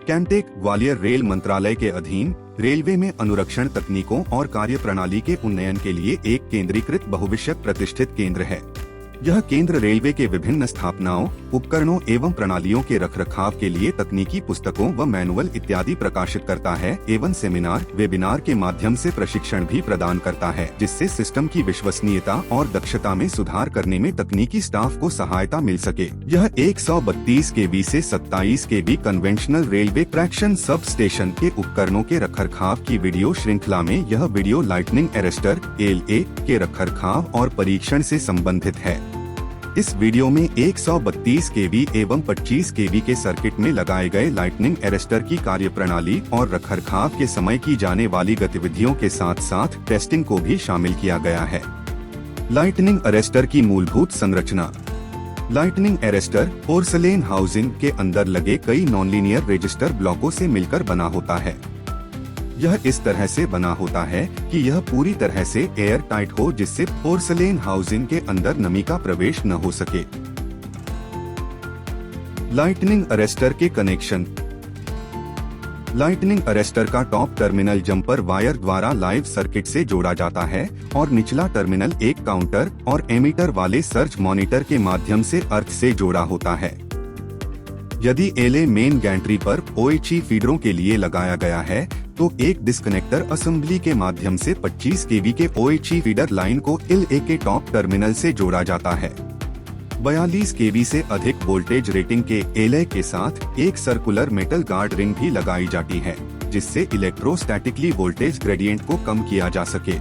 कैमटेक Gwalior rail मंत्रालय के अधीन रेलवे में अनुरक्षण तकनीकों और कार्यप्रणाली के उन्नयन के लिए एक केंद्रीकृत बहुविषयक प्रतिष्ठित केंद्र है। यह केंद्र रेलवे के विभिन्न स्थापनाओं, उपकरणों एवं प्रणालियों के रखरखाव के लिए तकनीकी पुस्तकों व मैनुअल इत्यादि प्रकाशित करता है एवं सेमिनार, वेबिनार के माध्यम से प्रशिक्षण भी प्रदान करता है, जिससे सिस्टम की विश्वसनीयता और दक्षता में सुधार करने में तकनीकी स्टाफ को सहायता मिल सके। यह 132 kV से 27 kV conventional railway traction sub station के उपकरणों के रखरखाव की वीडियो श्रृंखला में यह वीडियो लाइटनिंग अरेस्टर (LA) के रखरखाव और परीक्षण से संबंधित है। इस वीडियो में 132 kV एवं 25 kV के सर्किट में लगाए गए लाइटनिंग अरेस्टर की कार्यप्रणाली और रखरखाव के समय की जाने वाली गतिविधियों के साथ साथ टेस्टिंग को भी शामिल किया गया है। लाइटनिंग अरेस्टर की मूलभूत संरचना। लाइटनिंग अरेस्टर पोर्सलेन हाउसिंग के अंदर लगे कई नॉनलीनियर रजिस्टर ब्लॉकों से मिलकर बना होता है। यह इस तरह से बना होता है कि यह पूरी तरह से एयर टाइट हो, जिससे पोर्सलेन हाउसिंग के अंदर नमी का प्रवेश न हो सके। लाइटनिंग अरेस्टर के कनेक्शन। लाइटनिंग अरेस्टर का टॉप टर्मिनल जंपर वायर द्वारा लाइव सर्किट से जोड़ा जाता है और निचला टर्मिनल एक काउंटर और एमीटर वाले सर्च मॉनिटर के माध्यम से अर्थ से जोड़ा होता है। यदि LA मेन गैंट्री पर OHE फीडरों के लिए लगाया गया है तो एक डिस्कनेक्टर असेंबली के माध्यम से 25 kV के OHE फीडर लाइन को LA के टॉप टर्मिनल से जोड़ा जाता है। 42 kV से अधिक वोल्टेज रेटिंग के LA के साथ एक सर्कुलर मेटल गार्ड रिंग भी लगाई जाती है, जिससे इलेक्ट्रोस्टैटिकली वोल्टेज ग्रेडियंट को कम किया जा सके।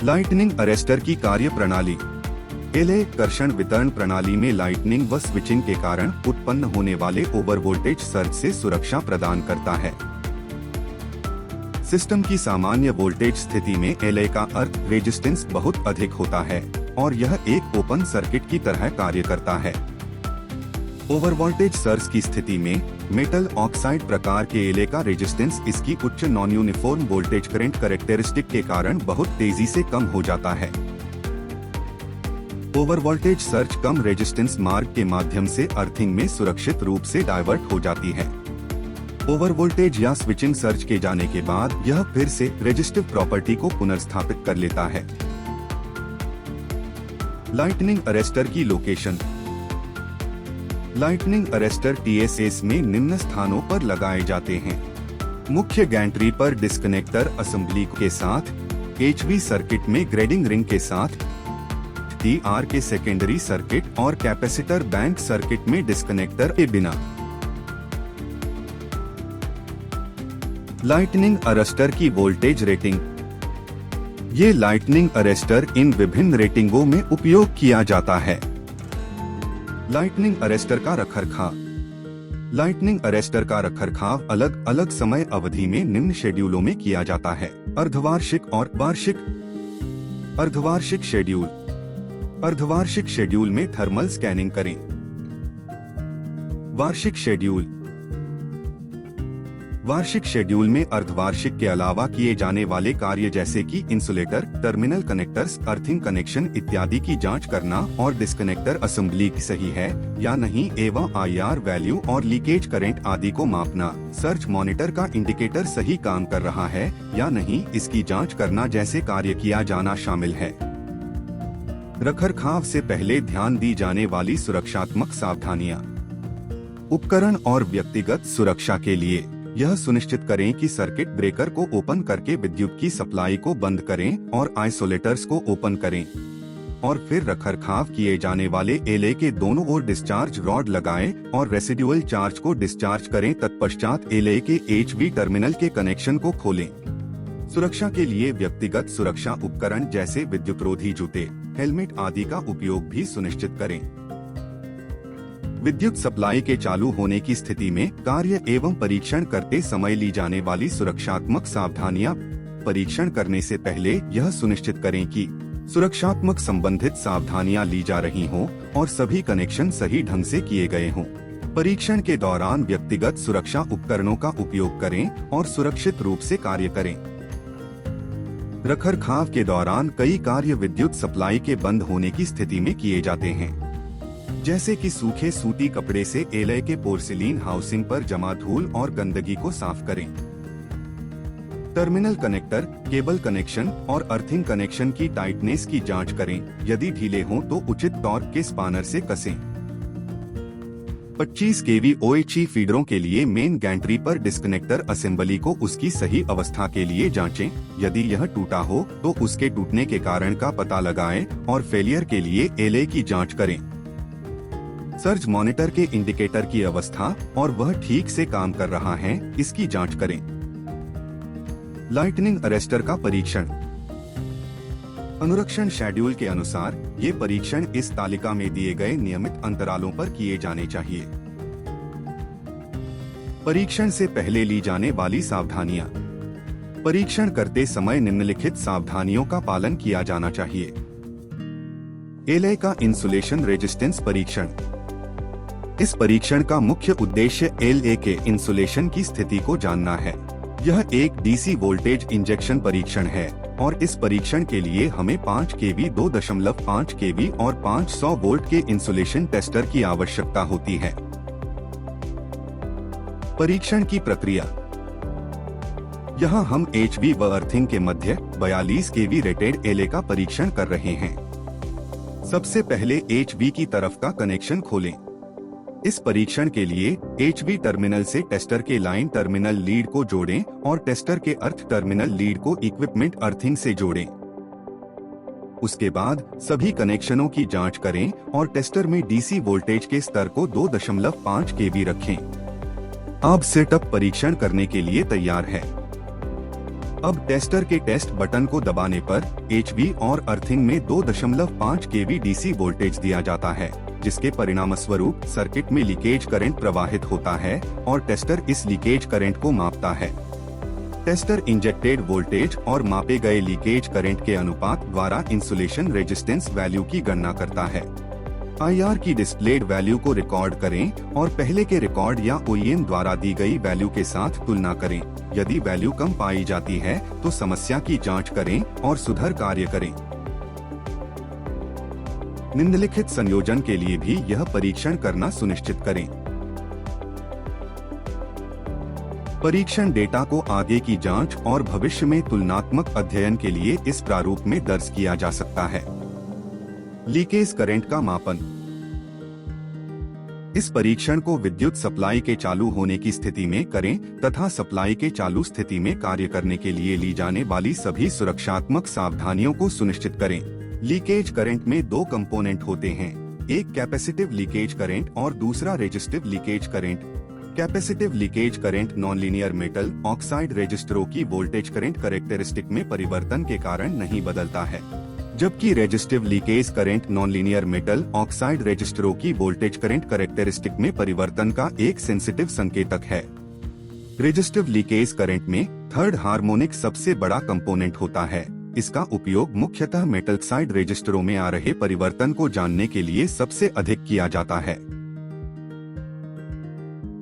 लाइटनिंग अरेस्टर की कार्यप्रणाली। LA कर्षण वितरण प्रणाली में लाइटनिंग व स्विचिंग के कारण उत्पन्न होने वाले ओवर वोल्टेज सर्ज से सुरक्षा प्रदान करता है। सिस्टम की सामान्य वोल्टेज स्थिति में LA का अर्थ रेजिस्टेंस बहुत अधिक होता है और यह एक ओपन सर्किट की तरह कार्य करता है। ओवर वोल्टेज सर्ज की स्थिति में मेटल ऑक्साइड प्रकार के LA का रेजिस्टेंस इसकी उच्च non uniform voltage current characteristic के कारण बहुत तेजी से कम हो जाता है। ओवर वोल्टेज सर्ज कम रेजिस्टेंस मार्ग के माध्यम से अर्थिंग में सुरक्षित रूप से डाइवर्ट हो जाती है। ओवर वोल्टेज या स्विचिंग सर्ज के जाने के बाद यह फिर से रेजिस्टिव प्रॉपर्टी को पुनर्स्थापित कर लेता है। लाइटनिंग अरेस्टर की लोकेशन। लाइटनिंग अरेस्टर TSS में निम्न स्थानों पर लगाए जाते हैं: मुख्य गैंट्री पर डिस्कनेक्टर असेंबली के साथ, HV सर्किट में ग्रेडिंग रिंग के साथ, TR के सेकेंडरी सर्किट और कैपेसिटर बैंक सर्किट में डिस्कनेक्टर के बिना। लाइटनिंग अरेस्टर की वोल्टेज रेटिंग। ये लाइटनिंग अरेस्टर इन विभिन्न रेटिंगों में उपयोग किया जाता है। लाइटनिंग अरेस्टर का रखरखाव। लाइटनिंग अरेस्टर का रखरखाव अलग अलग समय अवधि में निम्न शेड्यूलों में किया जाता है: अर्धवार्षिक और वार्षिक। अर्धवार्षिक शेड्यूल। अर्धवार्षिक शेड्यूल में थर्मल स्कैनिंग करें। वार्षिक शेड्यूल। वार्षिक शेड्यूल में अर्धवार्षिक के अलावा किए जाने वाले कार्य जैसे कि insulator, terminal connectors, earthing connection इत्यादि की जांच करना और डिस्कनेक्टर असेंबली सही है या नहीं एवं IR वैल्यू और लीकेज करंट आदि को मापना, सर्च मॉनिटर का इंडिकेटर सही काम कर रहा है या नहीं इसकी जांच करना जैसे कार्य किया जाना शामिल है। रखरखाव से पहले ध्यान दी जाने वाली सुरक्षात्मक सावधानियां। उपकरण और व्यक्तिगत सुरक्षा के लिए यह सुनिश्चित करें कि सर्किट ब्रेकर को ओपन करके विद्युत की सप्लाई को बंद करें और आइसोलेटर्स को ओपन करें और फिर रखरखाव किए जाने वाले LA के दोनों ओर डिस्चार्ज रॉड लगाएं और रेसिडुअल चार्ज को डिस्चार्ज करें। तत्पश्चात LA के HV टर्मिनल के कनेक्शन को खोलें। सुरक्षा के लिए व्यक्तिगत सुरक्षा उपकरण जैसे विद्युतरोधी जूते, हेलमेट आदि का उपयोग भी सुनिश्चित करें। विद्युत सप्लाई के चालू होने की स्थिति में कार्य एवं परीक्षण करते समय ली जाने वाली सुरक्षात्मक सावधानियां। परीक्षण करने से पहले यह सुनिश्चित करें कि सुरक्षात्मक संबंधित सावधानियां ली जा रही हों और सभी कनेक्शन सही ढंग से किए गए हों। परीक्षण के दौरान व्यक्तिगत सुरक्षा उपकरणों का उपयोग करें और सुरक्षित रूप से कार्य करें। रखरखाव के दौरान कई कार्य विद्युत सप्लाई के बंद होने की स्थिति में किए जाते हैं। जैसे कि सूखे सूती कपड़े से एलए के पोर्सिलीन हाउसिंग पर जमा धूल और गंदगी को साफ करें। टर्मिनल कनेक्टर, केबल कनेक्शन और अर्थिंग कनेक्शन की टाइटनेस की जांच करें। यदि ढीले हों तो उचित टॉर्क के स्पानर से कसें। 25 kV OHE फीडरों के लिए मेन गैंट्री पर डिस्कनेक्टर असेंबली को उसकी सही अवस्था के लिए जांचें। यदि यह टूटा हो तो उसके टूटने के कारण का पता लगाएं और फेलियर के लिए एलए की जांच करें। सर्ज मॉनिटर के इंडिकेटर की अवस्था और वह ठीक से काम कर रहा है, इसकी जांच करें। लाइटनिंग अरेस्टर का परीक्षण। अनुरक्षण शेड्यूल के अनुसार ये परीक्षण इस तालिका में दिए गए नियमित अंतरालों पर किए जाने चाहिए। परीक्षण से पहले ली जाने वाली सावधानियां। परीक्षण करते समय निम्नलिखित सावधानियों का पालन किया जाना चाहिए। एलए का इंसुलेशन रेजिस्टेंस परीक्षण। इस परीक्षण का मुख्य उद्देश्य एलए के इंसुलेशन की स्थिति को जानना है। यह एक डीसी वोल्टेज इंजेक्शन परीक्षण है और इस परीक्षण के लिए हमें 5 kV, 2.5 kV और 500 वोल्ट के इंसुलेशन टेस्टर की आवश्यकता होती है। परीक्षण की प्रक्रिया। यहाँ हम HV व अर्थिंग के मध्य 42 kV रेटेड एलए का परीक्षण कर रहे हैं। सबसे पहले HV की तरफ का कनेक्शन खोलें। इस परीक्षण के लिए HV टर्मिनल से टेस्टर के लाइन टर्मिनल लीड को जोड़ें और टेस्टर के अर्थ टर्मिनल लीड को इक्विपमेंट अर्थिंग से जोड़ें। उसके बाद सभी कनेक्शनों की जांच करें और टेस्टर में डीसी वोल्टेज के स्तर को 2.5 kV रखें। अब सेटअप परीक्षण करने के लिए तैयार है। अब टेस्टर के टेस्ट बटन को दबाने पर HV और अर्थिंग में 2.5 kV डीसी वोल्टेज दिया जाता है, जिसके परिणामस्वरूप सर्किट में लीकेज करंट प्रवाहित होता है और टेस्टर इस लीकेज करंट को मापता है। टेस्टर इंजेक्टेड वोल्टेज और मापे गए लीकेज करंट के अनुपात द्वारा इंसुलेशन रेजिस्टेंस वैल्यू की गणना करता है। IR की डिस्प्लेड वैल्यू को रिकॉर्ड करें और पहले के रिकॉर्ड या OEM द्वारा दी गई वैल्यू के साथ तुलना करें। यदि वैल्यू कम पाई जाती है तो समस्या की जांच करें और सुधार कार्य करें। निम्नलिखित संयोजन के लिए भी यह परीक्षण करना सुनिश्चित करें। परीक्षण डेटा को आगे की जांच और भविष्य में तुलनात्मक अध्ययन के लिए इस प्रारूप में दर्ज किया जा सकता है। लीकेज करंट का मापन। इस परीक्षण को विद्युत सप्लाई के चालू होने की स्थिति में करें तथा सप्लाई के चालू स्थिति में कार्य करने के लिए ली जाने वाली सभी सुरक्षात्मक सावधानियों को सुनिश्चित करें। लीकेज करंट में दो कंपोनेंट होते हैं, एक कैपेसिटिव लीकेज करंट और दूसरा resistive leakage current. Capacitive leakage current nonlinear metal oxide रेजिस्टरों की वोल्टेज करंट कैरेक्टरिस्टिक में परिवर्तन के कारण नहीं बदलता है, जबकि resistive leakage current nonlinear metal oxide रेजिस्टरों की वोल्टेज करंट कैरेक्टरिस्टिक में परिवर्तन का एक सेंसिटिव संकेतक है। रेजिस्टिव लीकेज करंट में थर्ड हार्मोनिक सबसे बड़ा कंपोनेंट होता है। इसका उपयोग मुख्यतः मेटलऑक्साइड रेजिस्टरों में आ रहे परिवर्तन को जानने के लिए सबसे अधिक किया जाता है।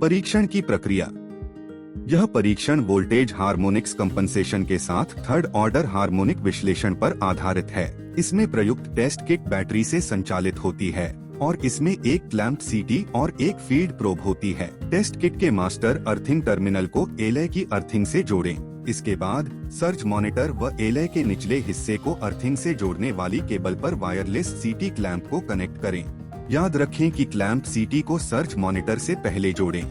परीक्षण की प्रक्रिया। यह परीक्षण वोल्टेज हार्मोनिक्स कंपनसेशन के साथ थर्ड ऑर्डर हार्मोनिक विश्लेषण पर आधारित है। इसमें प्रयुक्त टेस्ट किट बैटरी से संचालित होती है और इसमें एक क्लैंप सीटी और एक फीड प्रोब होती है। टेस्ट किट के मास्टर अर्थिंग टर्मिनल को एलए की अर्थिंग से जोड़ें। इसके बाद सर्ज मॉनिटर व एलए के निचले हिस्से को अर्थिंग से जोड़ने वाली केबल पर वायरलेस सीटी क्लैंप को कनेक्ट करें। याद रखें कि क्लैंप सीटी को सर्ज मॉनिटर से पहले जोड़ें।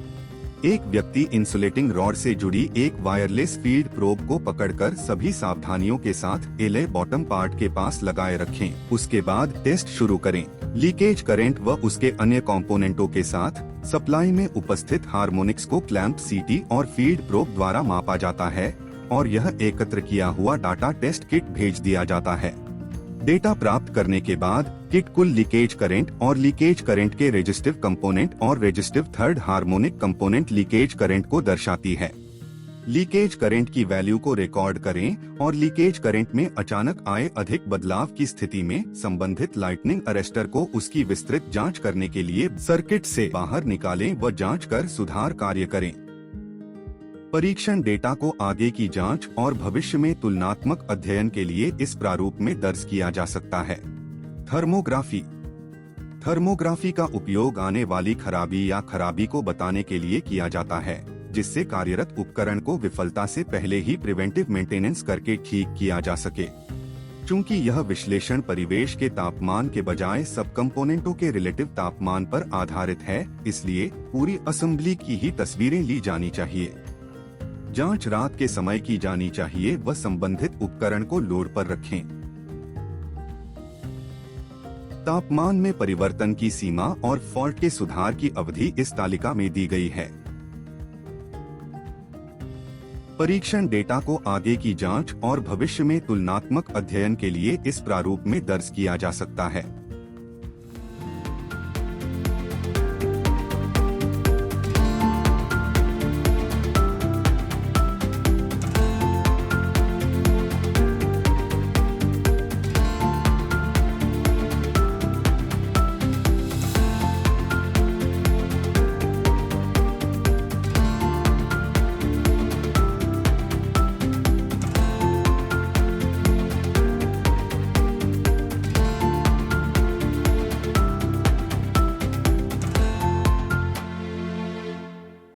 एक व्यक्ति इंसुलेटिंग रॉड से जुड़ी एक वायरलेस फील्ड प्रोब को पकड़कर सभी सावधानियों के साथ एलए बॉटम पार्ट के पास लगाए रखें। उसके बाद टेस्ट शुरू करें। लीकेज करंट व उसके अन्य कंपोनेंटों के साथ सप्लाई में उपस्थित हार्मोनिक्स को क्लैंप सीटी और फील्ड प्रोब द्वारा मापा जाता है और यह एकत्र किया हुआ डाटा टेस्ट किट भेज दिया जाता है। डेटा प्राप्त करने के बाद किट कुल लीकेज करंट और लीकेज करंट के रेजिस्टिव कंपोनेंट और resistive third harmonic component leakage current को दर्शाती है। लीकेज करंट की वैल्यू को रिकॉर्ड करें और लीकेज करंट में अचानक आए अधिक बदलाव की स्थिति में संबंधित लाइटनिंग अरेस्टर को उसकी विस्तृत जांच करने के लिए सर्किट से बाहर निकालें व जांच कर सुधार कार्य करें। परीक्षण डेटा को आगे की जांच और भविष्य में तुलनात्मक अध्ययन के लिए इस प्रारूप में दर्ज किया जा सकता है। थर्मोग्राफी। थर्मोग्राफी का उपयोग आने वाली खराबी या खराबी को बताने के लिए किया जाता है, जिससे कार्यरत उपकरण को विफलता से पहले ही प्रिवेंटिव मेंटेनेंस करके ठीक किया जा सके। चूंकि यह विश्लेषण परिवेश के तापमान के बजाय सब कंपोनेंटों के रिलेटिव तापमान पर आधारित है, इसलिए पूरी असेंबली की ही तस्वीरें ली जानी चाहिए। जांच रात के समय की जानी चाहिए व संबंधित उपकरण को लोड पर रखें। तापमान में परिवर्तन की सीमा और फॉल्ट के सुधार की अवधि इस तालिका में दी गई है। परीक्षण डेटा को आगे की जांच और भविष्य में तुलनात्मक अध्ययन के लिए इस प्रारूप में दर्ज किया जा सकता है।